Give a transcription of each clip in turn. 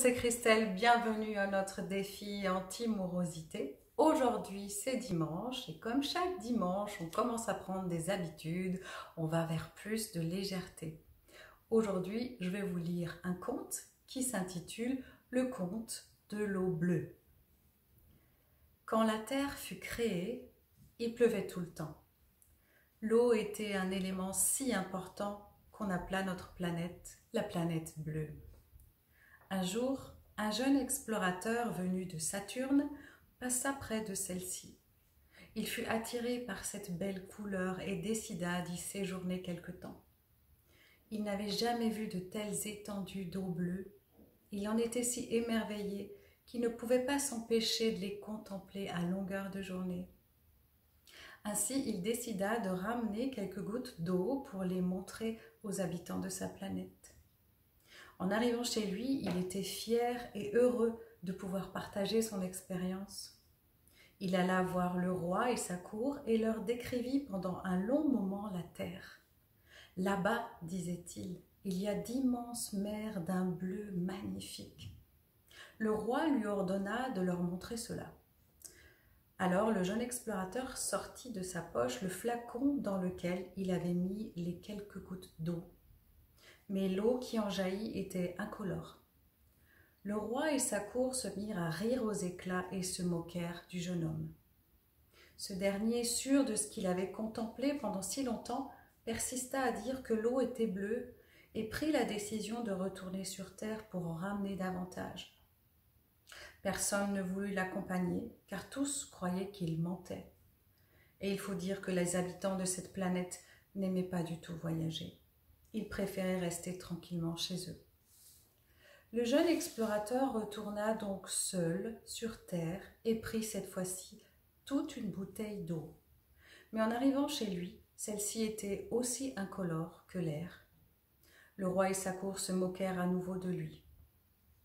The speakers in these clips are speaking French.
c'est Christelle, bienvenue à notre défi anti-morosité. Aujourd'hui, c'est dimanche et comme chaque dimanche, on commence à prendre des habitudes, on va vers plus de légèreté. Aujourd'hui, je vais vous lire un conte qui s'intitule « Le conte de l'eau bleue ». Quand la terre fut créée, il pleuvait tout le temps. L'eau était un élément si important qu'on appela notre planète la planète bleue. Un jour, un jeune explorateur venu de Saturne passa près de celle-ci. Il fut attiré par cette belle couleur et décida d'y séjourner quelque temps. Il n'avait jamais vu de telles étendues d'eau bleue. Il en était si émerveillé qu'il ne pouvait pas s'empêcher de les contempler à longueur de journée. Ainsi, il décida de ramener quelques gouttes d'eau pour les montrer aux habitants de sa planète. En arrivant chez lui, il était fier et heureux de pouvoir partager son expérience. Il alla voir le roi et sa cour et leur décrivit pendant un long moment la terre. « Là-bas, disait-il, il y a d'immenses mers d'un bleu magnifique. » Le roi lui ordonna de leur montrer cela. Alors le jeune explorateur sortit de sa poche le flacon dans lequel il avait mis les quelques gouttes d'eau. Mais l'eau qui en jaillit était incolore. Le roi et sa cour se mirent à rire aux éclats et se moquèrent du jeune homme. Ce dernier, sûr de ce qu'il avait contemplé pendant si longtemps, persista à dire que l'eau était bleue et prit la décision de retourner sur terre pour en ramener davantage. Personne ne voulut l'accompagner, car tous croyaient qu'il mentait. Et il faut dire que les habitants de cette planète n'aimaient pas du tout voyager. Ils préféraient rester tranquillement chez eux. Le jeune explorateur retourna donc seul sur terre et prit cette fois-ci toute une bouteille d'eau. Mais en arrivant chez lui, celle-ci était aussi incolore que l'air. Le roi et sa cour se moquèrent à nouveau de lui.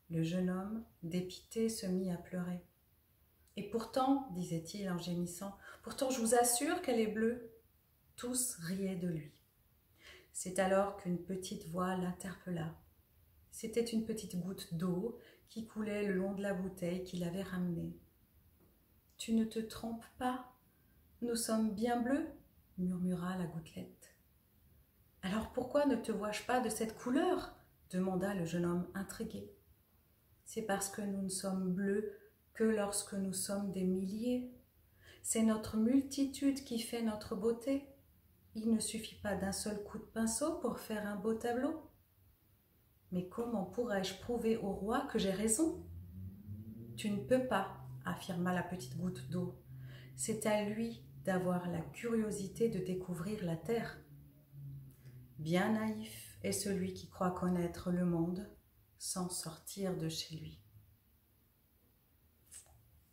Le jeune homme, dépité, se mit à pleurer. « Et pourtant, disait-il en gémissant, pourtant je vous assure qu'elle est bleue. » Tous riaient de lui. C'est alors qu'une petite voix l'interpella. C'était une petite goutte d'eau qui coulait le long de la bouteille qu'il avait ramenée. « Tu ne te trompes pas, nous sommes bien bleus, » murmura la gouttelette. « Alors pourquoi ne te vois-je pas de cette couleur ?» demanda le jeune homme intrigué. « C'est parce que nous ne sommes bleus que lorsque nous sommes des milliers. C'est notre multitude qui fait notre beauté. Il ne suffit pas d'un seul coup de pinceau pour faire un beau tableau. » « Mais comment pourrais-je prouver au roi que j'ai raison ?»« Tu ne peux pas, » affirma la petite goutte d'eau. « C'est à lui d'avoir la curiosité de découvrir la terre. » Bien naïf est celui qui croit connaître le monde sans sortir de chez lui.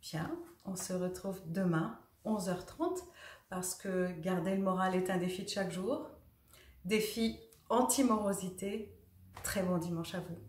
Bien, on se retrouve demain, 11h30, parce que garder le moral est un défi de chaque jour. Défi anti-morosité. Très bon dimanche à vous.